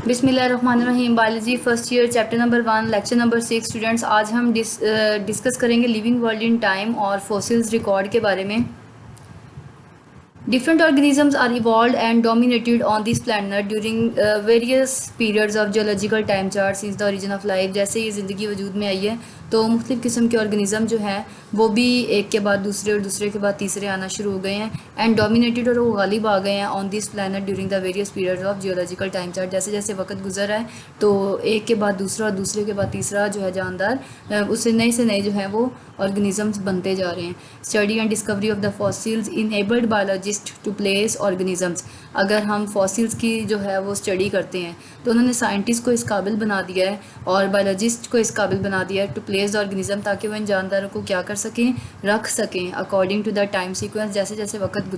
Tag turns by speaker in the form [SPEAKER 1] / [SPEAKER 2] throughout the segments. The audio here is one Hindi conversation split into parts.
[SPEAKER 1] बिस्मिल्लाहिर्रहमानिर्रहीम। Biology first year chapter number 1 lecture number 6 students, आज हम डिस्कस करेंगे लिविंग वर्ल्ड इन टाइम और फॉसिल्स रिकॉर्ड के बारे में। Different organisms are evolved and dominated on this planet during various periods of geological time chart since the origin of life। जैसे ये ज़िंदगी वजूद में आई है तो मुख्तलिफ़ किस्म के ऑर्गेनिज़म जो हैं वो भी एक के बाद दूसरे और दूसरे के बाद तीसरे आना शुरू हो गए हैं एंड डोमिनेटेड, और वो गालिब आ गए हैं on this planet during the various periods of geological time chart. जैसे जैसे वक्त गुजर रहा है तो एक के बाद दूसरा और दूसरे के बाद तीसरा जो है जानदार उससे नए से नए जो है वो ऑर्गेनिजम्स बनते जा रहे हैं। Study and discovery of the fossils enabled biologist to place organisms. अगर हम फॉसिल्स की जो है वो स्टडी करते हैं तो उन्होंने साइंटिस्ट को इस काबिल बना दिया है और बायोलॉजिस्ट को इस काबिल बना दिया है टू प्लेस द ऑर्गेनिज्म, ताकि वो इन जानदारों को क्या कर सकें, रख सकें according to the time sequence. जैसे जैसे वक्त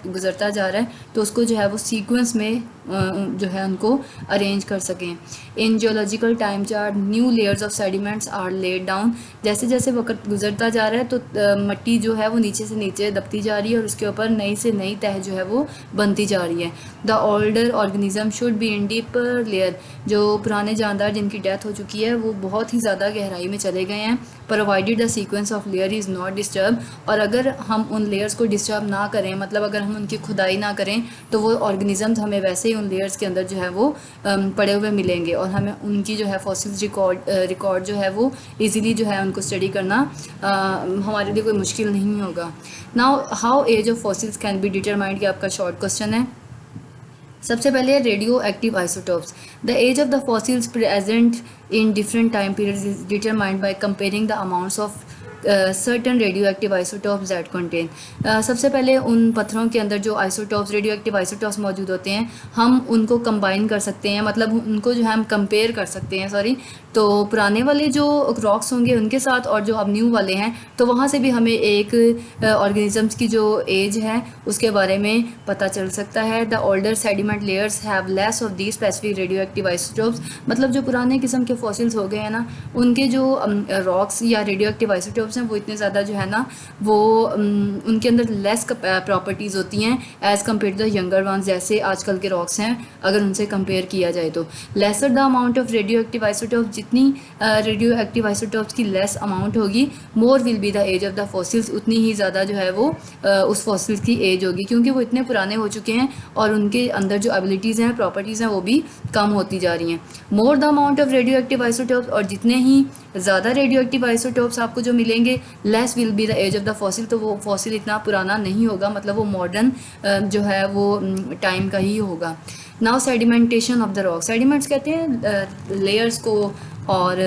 [SPEAKER 1] गुजरता जा रहा है तो उसको जो है वो सीक्वेंस में जो है उनको अरेंज कर सकें। In geological time chart new layers of sediments are laid down. जैसे जैसे वक्त गुजरता जा रहा है तो मिट्टी जो है वो नीचे से नीचे दबती जा रही है और उसके ऊपर नई से नई तह जो है वो बनती जा रही है। The older organism should be in deeper layer. जो पुराने जानदार जिनकी डेथ हो चुकी है वो बहुत ही ज़्यादा गहराई में चले गए हैं, provided the sequence of layer is not disturb. और अगर हम उन लेयर्स को डिस्टर्ब ना करें, मतलब अगर हम उनकी खुदाई ना करें तो वो ऑर्गेनिजम्स हमें वैसे ही उन लेयर्स के अंदर जो है वो पड़े हुए मिलेंगे और हमें उनकी जो है फॉसिल्स रिकॉर्ड जो है वो इजीली जो है उनको स्टडी करना हमारे लिए कोई मुश्किल नहीं होगा। Now how age of fossils can be determined, कि आपका शॉर्ट क्वेश्चन है। सबसे पहले radioactive isotopes. The age of the fossils present in different time periods is determined by comparing the amounts of certain radioactive isotopes that contain. सबसे पहले उन पत्थरों के अंदर जो आइसोटोप्स रेडियो एक्टिव आइसोटोप्स मौजूद होते हैं हम उनको कंबाइन कर सकते हैं, मतलब उनको जो है हम कंपेयर कर सकते हैं तो पुराने वाले जो रॉक्स होंगे उनके साथ और जो अब न्यू वाले हैं तो वहाँ से भी हमें एक ऑर्गेनिजम्स की जो एज है उसके बारे में पता चल सकता है। The older sediment layers have less of the specific radio active isotopes. मतलब जो पुराने किस्म के फॉसिल्स हो गए हैं ना उनके जो रॉक्स या रेडियो एक्टिव आइसोटोप्स हैं वो इतने ज़्यादा जो है ना वो उनके अंदर लेस प्रॉपर्टीज़ होती हैं as compare to the younger ones, जैसे आजकल के रॉक्स हैं अगर उनसे कंपेयर किया जाए तो। Lesser the amount of radioactive isotopes, जितनी रेडियो एक्टिव आइसोटोप्स की लेस अमाउंट होगी more will be the age of the fossils, उतनी ही ज़्यादा जो है वो उस फॉसिल्स की एज होगी, क्योंकि वो इतने पुराने हो चुके हैं और उनके अंदर जो एबिलिटीज़ हैं प्रॉपर्टीज़ हैं वो भी कम होती जा रही हैं। More the amount of radioactive isotopes, और जितने ही ज़्यादा रेडियो एक्टिव आइसोटोप्स आपको जो मिलेंगे less will be the age of the fossil, तो वो फॉसिल इतना पुराना नहीं होगा, मतलब वो मॉडर्न जो है वो टाइम का ही होगा। Now sedimentation of the rock. Sediments कहते हैं लेयर्स को, और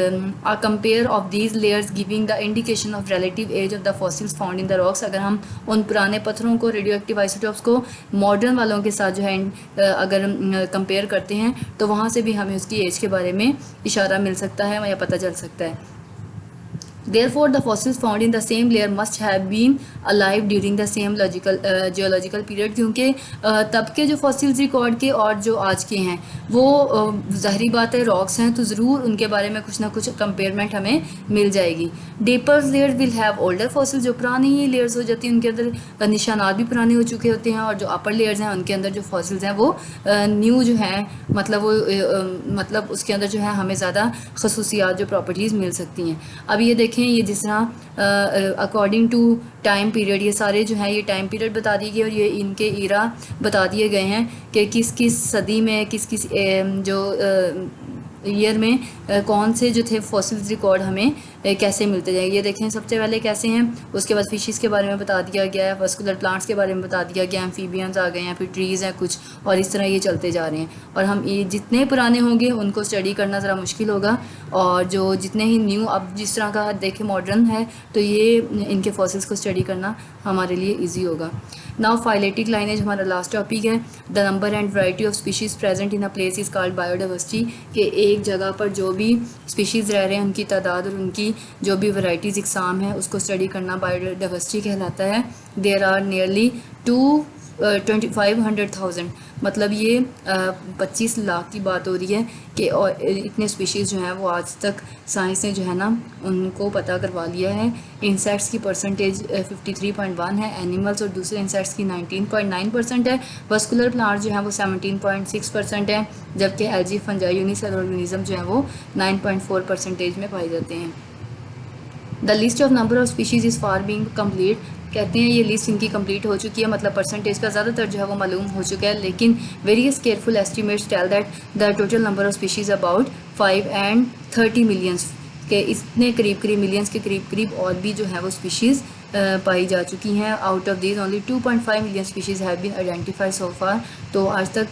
[SPEAKER 1] a compare of these layers giving the indication of relative age of the fossils found in the rocks. अगर हम उन पुराने पत्थरों को रेडियो एक्टिव आइसोटोप्स को मॉडर्न वालों के साथ जो है अगर कंपेयर करते हैं तो वहाँ से भी हमें उसकी एज के बारे में इशारा मिल सकता है या पता चल सकता है। Therefore, the fossils found in the same layer must have been alive during the same geological period, क्योंकि तब के जो फॉसिल्स रिकॉर्ड के और जो आज के हैं वो ज़ाहिरी बात है रॉक्स हैं तो ज़रूर उनके बारे में कुछ ना कुछ कंपेयरमेंट हमें मिल जाएगी। Deeper layer will have older fossils, जो पुरानी ही लेयर्स हो जाती हैं उनके अंदर निशानात भी पुराने हो चुके होते हैं, और जो अपर लेयर्स हैं उनके अंदर जो फॉसिल्स हैं वो न्यू जो हैं, मतलब वो मतलब उसके अंदर जो है हमें ज़्यादा खसूसियात जो प्रॉपर्टीज़ मिल सकती हैं। अब ये देखें, ये जिस तरह अकॉर्डिंग टू टाइम पीरियड ये सारे जो हैं ये टाइम पीरियड बता दिए गए और ये इनके ईरा बता दिए गए हैं कि किस किस सदी में किस किस जो ईयर में कौन से जो थे फॉसिल्स रिकॉर्ड हमें कैसे मिलते जाएंगे। ये देखें सबसे पहले कैसे हैं, उसके बाद फिशेस के बारे में बता दिया गया है, वस्कुलर प्लांट्स के बारे में बता दिया गया, एम्फीबियंस आ गए हैं, फिर ट्रीज़ हैं कुछ, और इस तरह ये चलते जा रहे हैं। और हम ये जितने पुराने होंगे उनको स्टडी करना ज़रा मुश्किल होगा, और जो जितने ही न्यू अब जिस तरह का देखें मॉडर्न है तो ये इनके फॉसिल्स को स्टडी करना हमारे लिए ईजी होगा। नाउ फाइलेटिक लाइनेज हमारा लास्ट टॉपिक है। The number and variety of species present in a place is called biodiversity, कि एक जगह पर जो भी स्पीशीज़ रह रहे हैं उनकी तादाद और उनकी जो भी वैरायटीज़ इकसाम है उसको स्टडी करना बायोडाइवर्सिटी कहलाता है। देयर आर नियरली 2 2500,000, मतलब ये 25 लाख की बात हो रही है कि और इतने स्पीशीज़ जो हैं वो आज तक साइंस ने जो है ना उनको पता करवा लिया है। इंसेक्ट्स की परसेंटेज 53.1 है, एनिमल्स और दूसरे इंसेक्ट्स की 19.9% है, वस्कुलर प्लांट जो है वो 17.6% है, जबकि एल्गी फंजाई यूनिसेलुलर ऑर्गेनिज्म जो है वो 9.4% में पाए जाते हैं। The list of number of species is far being complete, कहते हैं ये लिस्ट इनकी कंप्लीट हो चुकी है, मतलब परसेंटेज का ज़्यादातर जो है वो मालूम हो चुका है, लेकिन various careful estimates tell that the total number of species about 530 millions के इतने करीब करीब मिलियंस के करीब करीब और भी जो है वो स्पीशीज़ पाई जा चुकी हैं। Out of these only 2.5 million species have been identified so far, तो आज तक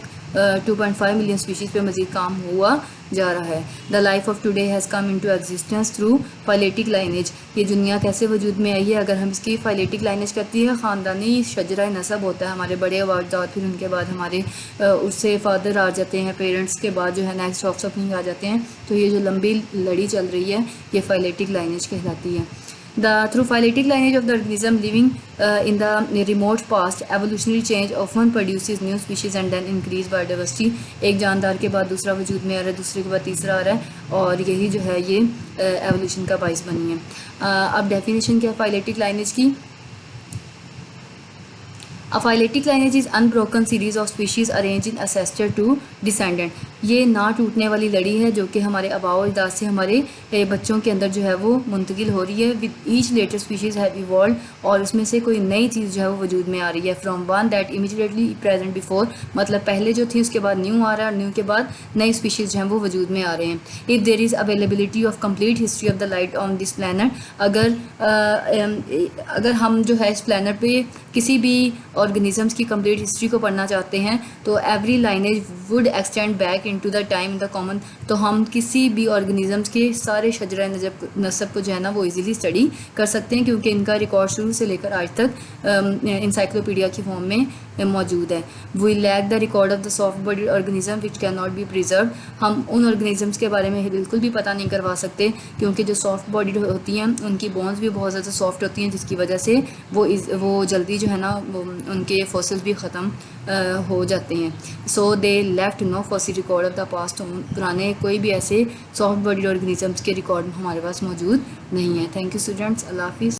[SPEAKER 1] 2.5 मिलियन स्पीशीज़ पे मज़ीद काम हुआ जा रहा है। The life of today has come into existence through phyletic lineage, ये दुनिया कैसे वजूद में आई है? अगर हम इसकी फाइलेटिक लाइनेज करती है, ख़ानदानी शजरा नसब होता है, हमारे बड़े वारदात, फिर उनके बाद हमारे उससे फादर आ जाते हैं, पेरेंट्स के बाद जो है नेक्स्ट ऑफस्प्रिंग आ जाते हैं, तो ये जो लंबी लड़ी चल रही है ये फाइलेटिक लाइनेज कहलाती है। Through phyletic lineage of the organism living in the remote past, evolutionary change often produces new species and then increase biodiversity. एक जानदार के बाद दूसरा वजूद में आ रहा है, दूसरे के बाद तीसरा आ रहा है, और यही जो है ये एवोल्यूशन का बाइस बनी है। अब डेफिनेशन क्या है फाइलेटिक लाइनेज की? A phyletic lineage is unbroken series of species arranged in ancestor to descendant. ये ना टूटने वाली लड़ी है जो कि हमारे आबाओ अजदाद से हमारे बच्चों के अंदर जो है वो मुंतकिल हो रही है। With each latest species have evolve, और उसमें से कोई नई चीज़ जो है वो वजूद में आ रही है। From one that immediately present before, मतलब पहले जो थी उसके बाद न्यू आ रहा है, और न्यू के बाद नई स्पीशीज़ जो हैं वो वजूद में आ रहे हैं। If there is availability of complete history of the light on this planet, अगर हम जो है इस प्लानट पे किसी भी ऑर्गेनिजम्स की कंप्लीट हिस्ट्री को पढ़ना चाहते हैं तो every lineage would extend back into the time in the common, तो हम किसी भी ऑर्गेनिजम्स के सारे शजरा नसब को जो है ना वो इजीली स्टडी कर सकते हैं, क्योंकि इनका रिकॉर्ड शुरू से लेकर आज तक इंसाइक्लोपीडिया की फॉर्म में मौजूद है। We lack the record of the soft body organism which can not be preserve, हम उन ऑर्गेनिजम्स के बारे में बिल्कुल भी पता नहीं करवा सकते, क्योंकि जो सॉफ्ट बॉडी होती हैं उनकी बोन्स भी बहुत ज़्यादा सॉफ्ट होती हैं, जिसकी वजह से वो जल्दी जो है ना उनके फॉसिल्स भी ख़त्म हो जाते हैं। So they left no fossil record of the past, पुराने कोई भी ऐसे सॉफ्ट बॉडी ऑर्गेनिजम्स के रिकॉर्ड हमारे पास मौजूद नहीं है। थैंक यू स्टूडेंट्स, अल्लाह हाफिज़।